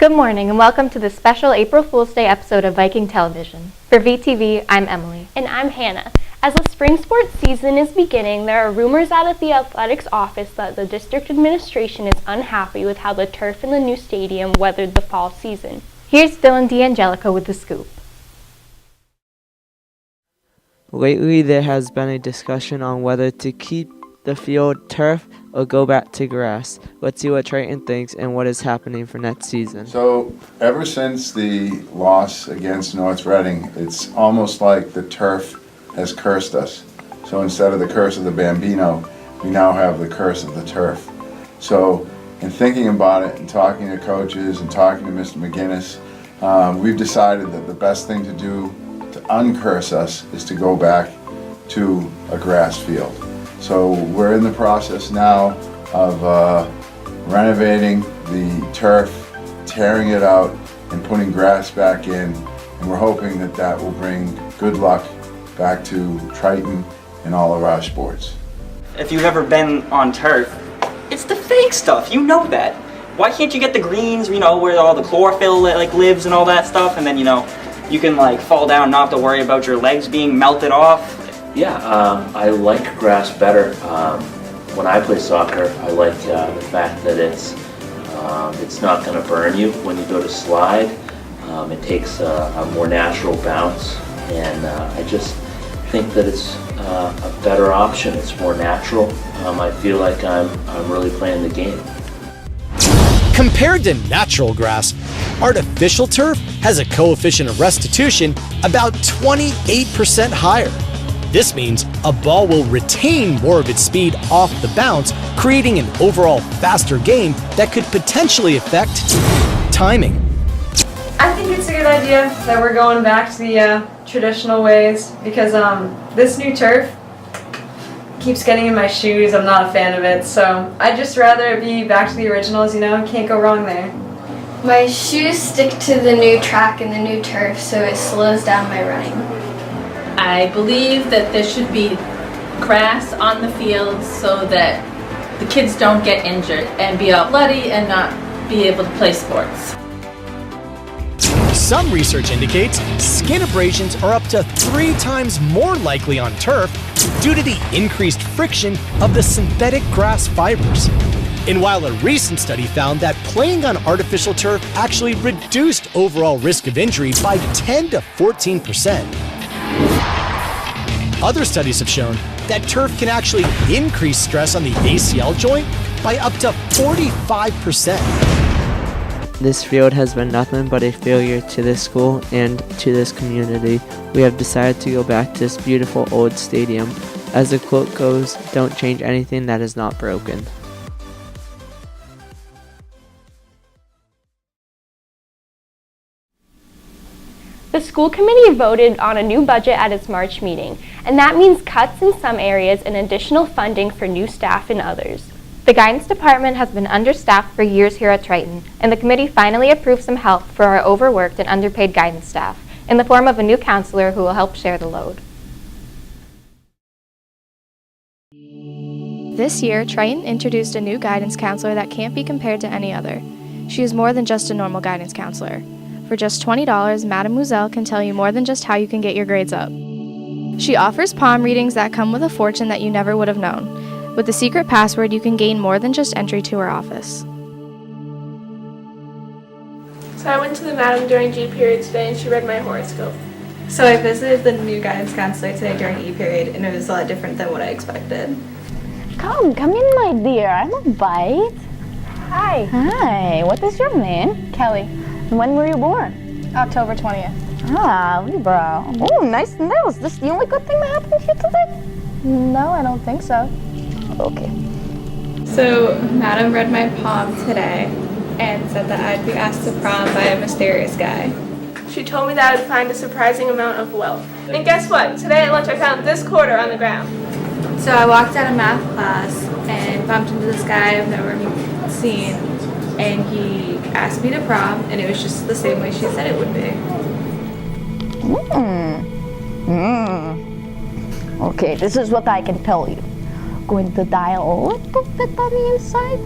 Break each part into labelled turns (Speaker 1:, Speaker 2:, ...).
Speaker 1: Good morning and welcome to the special April Fool's Day episode of Viking Television. For VTV, I'm Emily.
Speaker 2: And I'm Hannah. As the spring sports season is beginning, there are rumors out at the athletics office that the district administration is unhappy with how the turf in the new stadium weathered the fall season.
Speaker 1: Here's Dylan D'Angelico with the scoop.
Speaker 3: Lately, there has been a discussion on whether to keep the field turf or go back to grass. Let's see what Triton thinks and what is happening for next season.
Speaker 4: So ever since the loss against North Reading, it's almost like the turf has cursed us. So instead of the curse of the Bambino, we now have the curse of the turf. So in thinking about it and talking to coaches and talking to Mr. McGinnis, we've decided that the best thing to do to uncurse us is to go back to a grass field. So we're in the process now of renovating the turf, tearing it out, and putting grass back in. And we're hoping that that will bring good luck back to Triton and all of our sports.
Speaker 5: If you've ever been on turf, it's the fake stuff, you know that. Why can't you get the greens, where all the chlorophyll lives and all that stuff, and then you can fall down and not have to worry about your legs being melted off?
Speaker 6: Yeah, I like grass better. When I play soccer, I like the fact that it's not going to burn you when you go to slide. It takes a more natural bounce, and I just think that it's a better option. It's more natural. I feel like I'm really playing the game.
Speaker 7: Compared to natural grass, artificial turf has a coefficient of restitution about 28% higher. This means a ball will retain more of its speed off the bounce, creating an overall faster game that could potentially affect timing.
Speaker 8: I think it's a good idea that we're going back to the traditional ways because this new turf keeps getting in my shoes. I'm not a fan of it, so I'd just rather it be back to the originals, can't go wrong there.
Speaker 9: My shoes stick to the new track and the new turf, so it slows down my running.
Speaker 10: I believe that there should be grass on the field so that the kids don't get injured and be all bloody and not be able to play sports.
Speaker 7: Some research indicates skin abrasions are up to 3 times more likely on turf due to the increased friction of the synthetic grass fibers. And while a recent study found that playing on artificial turf actually reduced overall risk of injury by 10 to 14%. Other studies have shown that turf can actually increase stress on the ACL joint by up to 45%.
Speaker 3: This field has been nothing but a failure to this school and to this community. We have decided to go back to this beautiful old stadium. As the quote goes, don't change anything that is not broken.
Speaker 2: The school committee voted on a new budget at its March meeting, and that means cuts in some areas and additional funding for new staff in others.
Speaker 1: The guidance department has been understaffed for years here at Triton, and the committee finally approved some help for our overworked and underpaid guidance staff in the form of a new counselor who will help share the load.
Speaker 11: This year, Triton introduced a new guidance counselor that can't be compared to any other. She is more than just a normal guidance counselor. For just $20, Madame Mouzel can tell you more than just how you can get your grades up. She offers palm readings that come with a fortune that you never would have known. With the secret password, you can gain more than just entry to her office.
Speaker 12: So I went to the madam during G period today and she read my horoscope.
Speaker 8: So I visited the new guidance counselor today during E period and it was a lot different than what I expected.
Speaker 13: Come in, my dear. I'm a bite.
Speaker 14: Hi.
Speaker 13: Hi. What is your name?
Speaker 14: Kelly.
Speaker 13: When were you born?
Speaker 14: October 20th.
Speaker 13: Ah, Libra. Oh, nice nails. This the only good thing that happened to you today?
Speaker 14: No, I don't think so.
Speaker 13: Okay.
Speaker 15: So, Madam read my palm today and said that I'd be asked to prom by a mysterious guy.
Speaker 12: She told me that I'd find a surprising amount of wealth. And guess what? Today at lunch I found this quarter on the ground.
Speaker 15: So I walked out of math class and bumped into this guy I've never seen, and he asked me to prom, and it was just the same way she said it would be.
Speaker 13: Okay, this is what I can tell you. Going to die a little bit on the inside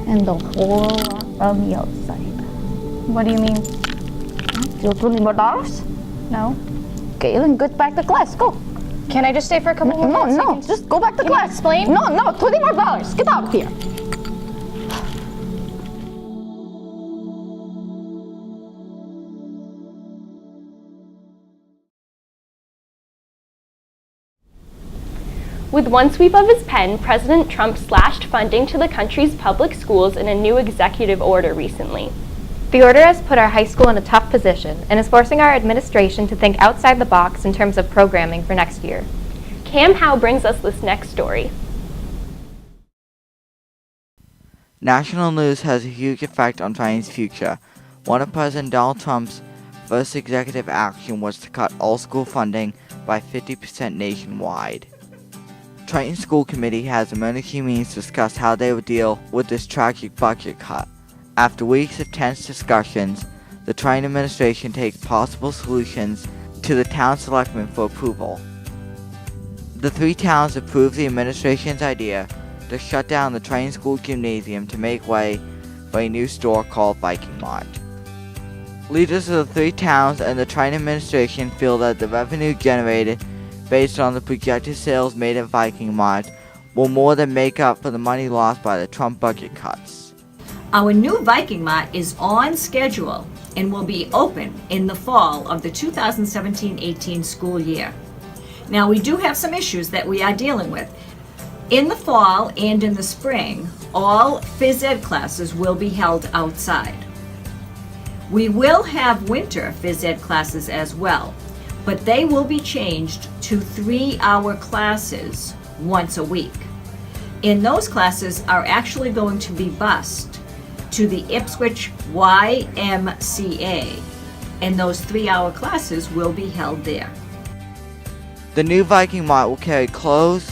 Speaker 13: and a whole lot on the outside.
Speaker 14: What do you mean?
Speaker 13: Your $20 more?
Speaker 14: No.
Speaker 13: Okay, then go back to class. Go.
Speaker 14: Can I just stay for a couple more minutes?
Speaker 13: No, just go back to
Speaker 14: Can you
Speaker 13: class.
Speaker 14: explain?
Speaker 13: No, $20 more. Get out of here.
Speaker 2: With one sweep of his pen, President Trump slashed funding to the country's public schools in a new executive order recently.
Speaker 1: The order has put our high school in a tough position and is forcing our administration to think outside the box in terms of programming for next year.
Speaker 2: Cam Howe brings us this next story.
Speaker 16: National news has a huge effect on Triton's future. One of President Donald Trump's first executive action was to cut all school funding by 50% nationwide. Triton School Committee has emergency meetings to discuss how they will deal with this tragic budget cut. After weeks of tense discussions, the Triton administration takes possible solutions to the town selectmen for approval. The three towns approved the administration's idea to shut down the Triton School Gymnasium to make way for a new store called Viking Mart. Leaders of the three towns and the Triton administration feel that the revenue generated based on the projected sales made at Viking Mart will more than make up for the money lost by the Trump budget cuts.
Speaker 17: Our new Viking Mart is on schedule and will be open in the fall of the 2017-18 school year. Now, we do have some issues that we are dealing with. In the fall and in the spring, all phys ed classes will be held outside. We will have winter phys ed classes as well, but they will be changed to 3-hour classes once a week. And those classes are actually going to be bused to the Ipswich YMCA, and those 3-hour classes will be held there.
Speaker 16: The new Viking Mart will carry clothes,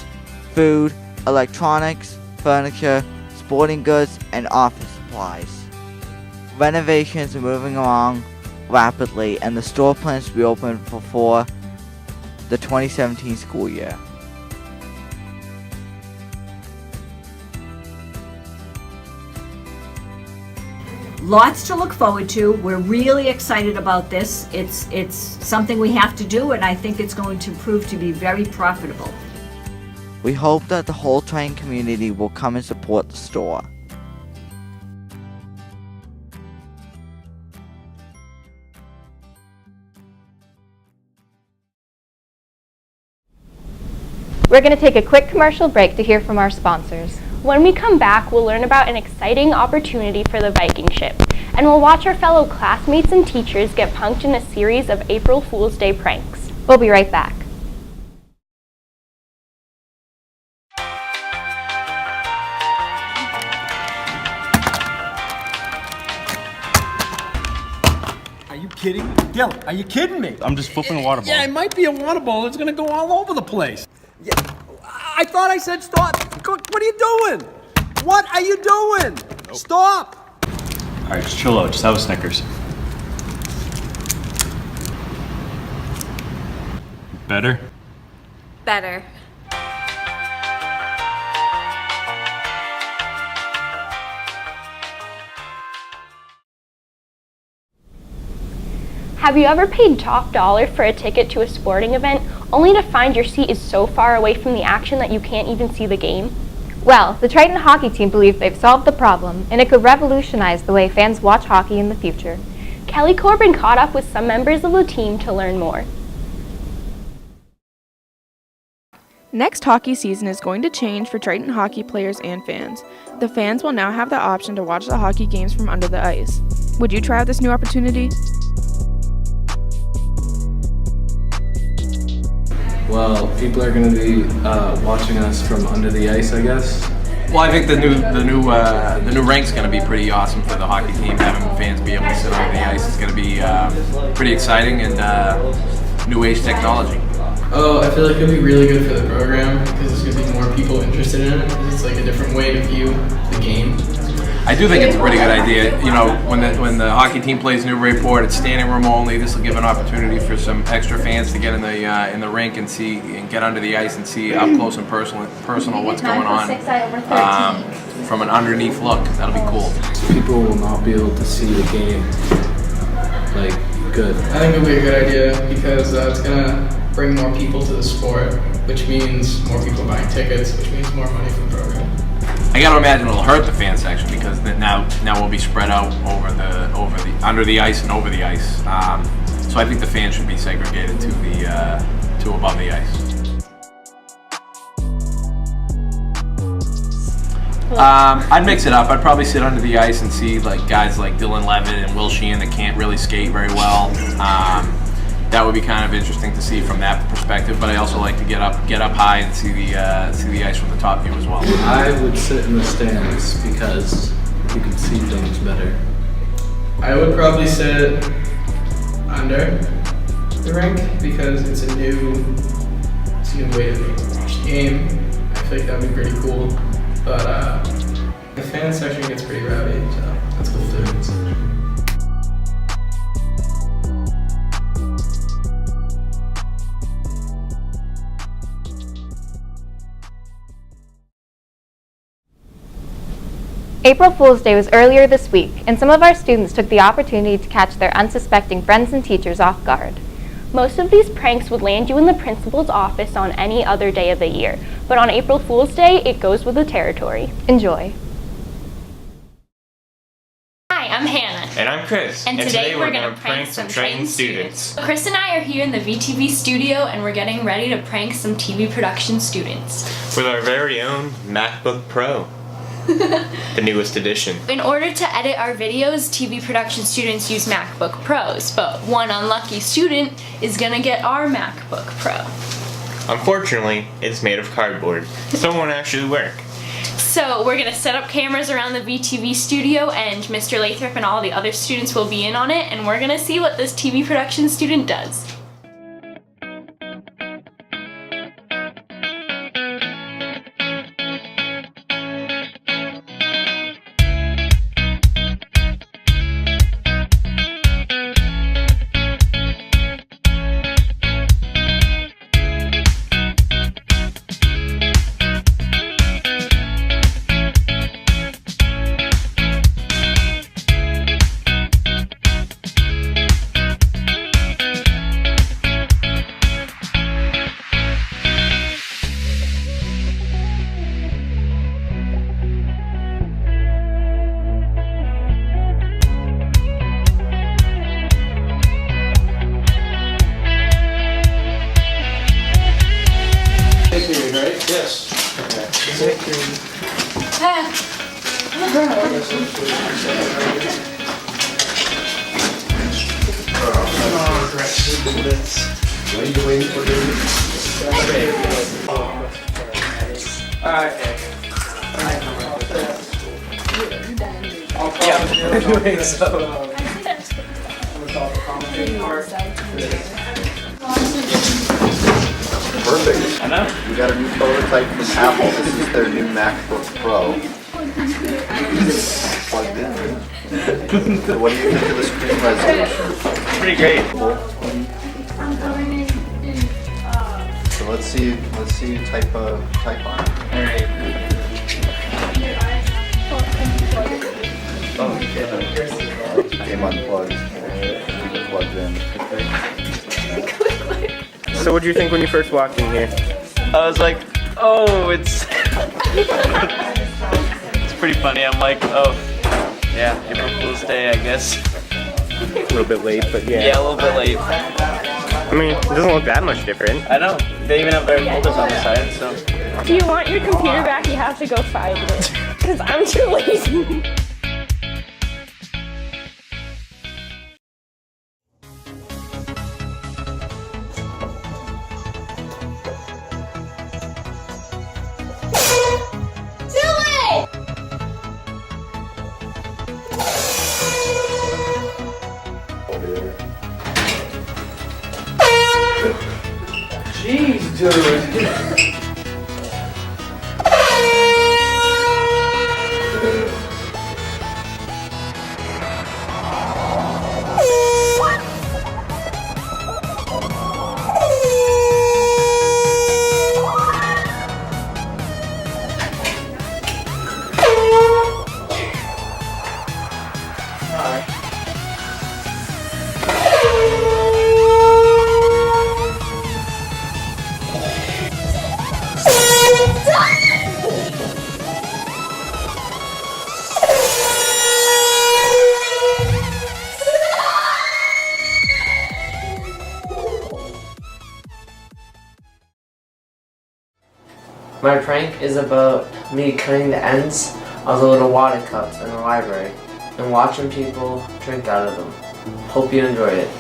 Speaker 16: food, electronics, furniture, sporting goods, and office supplies. Renovations are moving along rapidly, and the store plans to be open before the 2017 school year.
Speaker 17: Lots to look forward to. We're really excited about this. It's something we have to do, and I think it's going to prove to be very profitable.
Speaker 16: We hope that the whole Triton community will come and support the store.
Speaker 1: We're going to take a quick commercial break to hear from our sponsors.
Speaker 2: When we come back, we'll learn about an exciting opportunity for the Viking ship, and we'll watch our fellow classmates and teachers get punked in a series of April Fool's Day pranks.
Speaker 1: We'll be right back.
Speaker 18: Are you kidding me? Dylan, are you kidding me?
Speaker 19: I'm just flipping a water ball.
Speaker 18: Yeah, it might be a water ball. It's gonna go all over the place. Yeah, I thought I said stop. What are you doing? What are you doing? Nope. Stop!
Speaker 19: All right, just chill out. Just have a Snickers. Better?
Speaker 15: Better.
Speaker 2: Have you ever paid top dollar for a ticket to a sporting event only to find your seat is so far away from the action that you can't even see the game?
Speaker 1: Well, the Triton hockey team believes they've solved the problem, and it could revolutionize the way fans watch hockey in the future.
Speaker 2: Kelly Corbin caught up with some members of the team to learn more.
Speaker 20: Next hockey season is going to change for Triton hockey players and fans. The fans will now have the option to watch the hockey games from under the ice. Would you try out this new opportunity?
Speaker 21: Well, people are going to be watching us from under the ice, I guess.
Speaker 22: Well, I think the new rink's going to be pretty awesome for the hockey team. Having fans be able to sit under the ice is going to be pretty exciting and new age technology.
Speaker 23: Oh, I feel like it'll be really good for the program because there's going to be more people interested in it. It's like a different way to view the game.
Speaker 22: I do think it's a pretty good idea. You know, when the hockey team plays Newburyport, it's standing room only. This will give an opportunity for some extra fans to get in the rink and see and get under the ice and see up close and personal what's going on from an underneath look. That'll be cool.
Speaker 21: People will not be able to see the game like good?
Speaker 23: I think it'll be a good idea because it's gonna bring more people to the sport, which means more people buying tickets, which means more money for the program.
Speaker 22: I gotta imagine it'll hurt the fan section because now we'll be spread out under the ice and over the ice. So I think the fans should be segregated to above the ice. I'd mix it up. I'd probably sit under the ice and see like guys like Dylan Levitt and Will Sheehan that can't really skate very well. That would be kind of interesting to see from that perspective. But I also like to get up high and see the ice from the top view as well.
Speaker 21: I would sit in the stands because you can see things better.
Speaker 23: I would probably sit under the rink because it's a new way to watch the game. I feel like that'd be pretty cool. But the fan section gets pretty rowdy, so that's cool too.
Speaker 1: April Fool's Day was earlier this week, and some of our students took the opportunity to catch their unsuspecting friends and teachers off guard.
Speaker 2: Most of these pranks would land you in the principal's office on any other day of the year, but on April Fool's Day, it goes with the territory.
Speaker 1: Enjoy.
Speaker 4: Hi, I'm Hannah.
Speaker 5: And I'm Chris.
Speaker 4: And today we're going to prank some Triton students. Chris and I are here in the VTV studio and we're getting ready to prank some TV production students.
Speaker 5: With our very own MacBook Pro. The newest edition.
Speaker 4: In order to edit our videos, TV production students use MacBook Pros, but one unlucky student is gonna get our MacBook Pro.
Speaker 5: Unfortunately, it's made of cardboard, so it won't actually work.
Speaker 4: So we're gonna set up cameras around the VTV studio and Mr. Lathrop and all the other students will be in on it, and we're gonna see what this TV production student does.
Speaker 21: Yes.
Speaker 6: What are you waiting for, dude?
Speaker 24: Anyway, so.
Speaker 6: Perfect. I know. We got a new prototype from Apple. This is their new MacBook Pro. Plugged in, right? So what do you think of the screen resolution?
Speaker 5: Pretty great.
Speaker 6: So let's see you type on it.
Speaker 5: Alright.
Speaker 6: Oh, okay. Came unplugged. Keep it plugged in.
Speaker 5: So what did you think when you first walked in here?
Speaker 24: I was like, oh, it's it's pretty funny. I'm like, oh, yeah, April Fool's Day, I guess.
Speaker 5: A little bit late, but yeah.
Speaker 24: Yeah, a little bit late.
Speaker 5: I mean, it doesn't look that much different.
Speaker 24: I know. They even have their folders on the side, so.
Speaker 2: If you want your computer back, you have to go find it. Because I'm too lazy.
Speaker 24: Jeez, dude.
Speaker 3: My prank is about me cutting the ends of the little water cups in the library and watching people drink out of them. Hope you enjoyed it.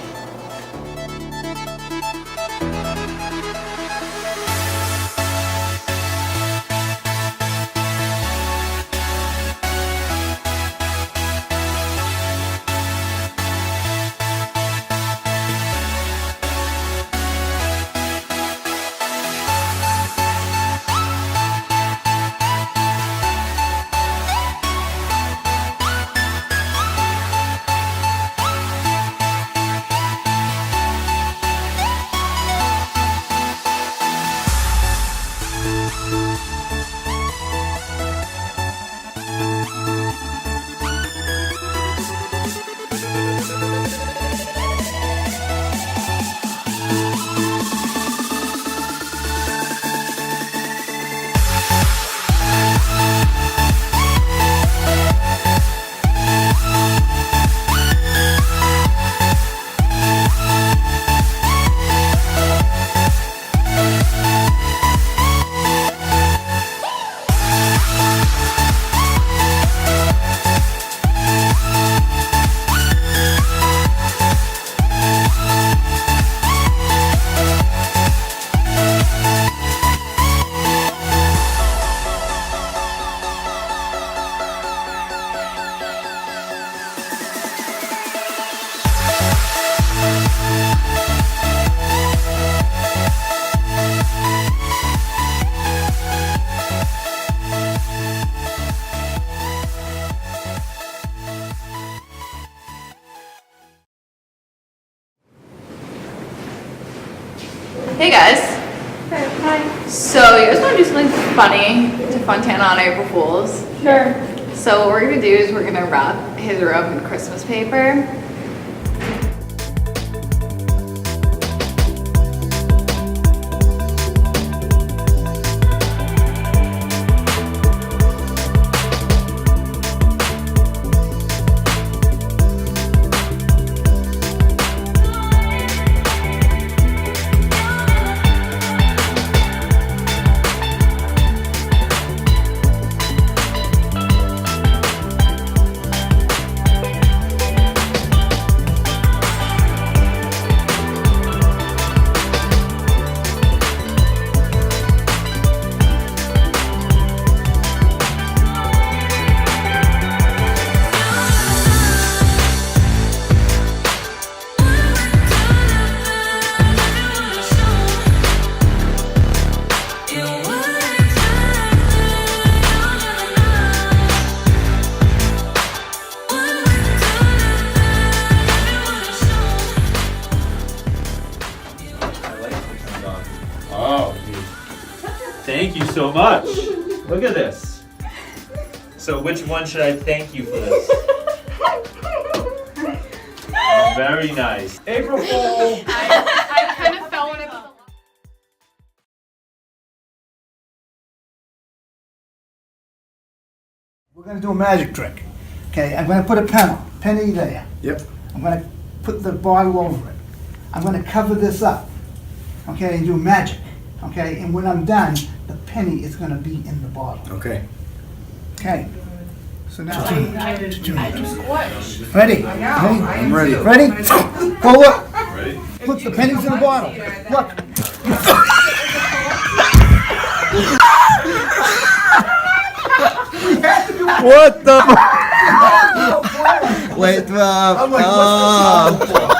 Speaker 15: Hey guys. Hi. So you guys want to do something funny to Fontana on April Fools? Sure. So what we're gonna do is we're gonna wrap his room in Christmas paper.
Speaker 19: Thank you so much. Look at this. So which one should I thank you for this? Very nice. April Fool!
Speaker 15: I kind of fell when it.
Speaker 7: We're going to do a magic trick. Okay, I'm going to put a penny there.
Speaker 6: Yep.
Speaker 7: I'm going to put the bottle over it. I'm going to cover this up. Okay, and do magic. Okay, and when I'm done, the penny is going to be in the bottle.
Speaker 6: Okay.
Speaker 7: Okay. So now.
Speaker 15: Squish.
Speaker 7: Ready?
Speaker 6: I'm ready.
Speaker 7: Ready? Go look.
Speaker 19: Ready?
Speaker 7: Look, the penny's in the bottle. Look.
Speaker 16: What the? Wait,
Speaker 7: I'm like, what's the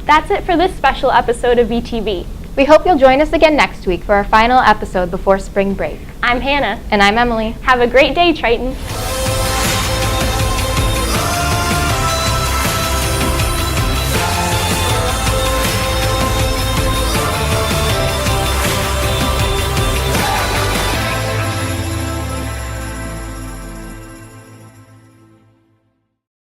Speaker 2: That's it for this special episode of VTV.
Speaker 1: We hope you'll join us again next week for our final episode before spring break.
Speaker 2: I'm Hannah.
Speaker 1: And I'm Emily.
Speaker 2: Have a great day, Triton.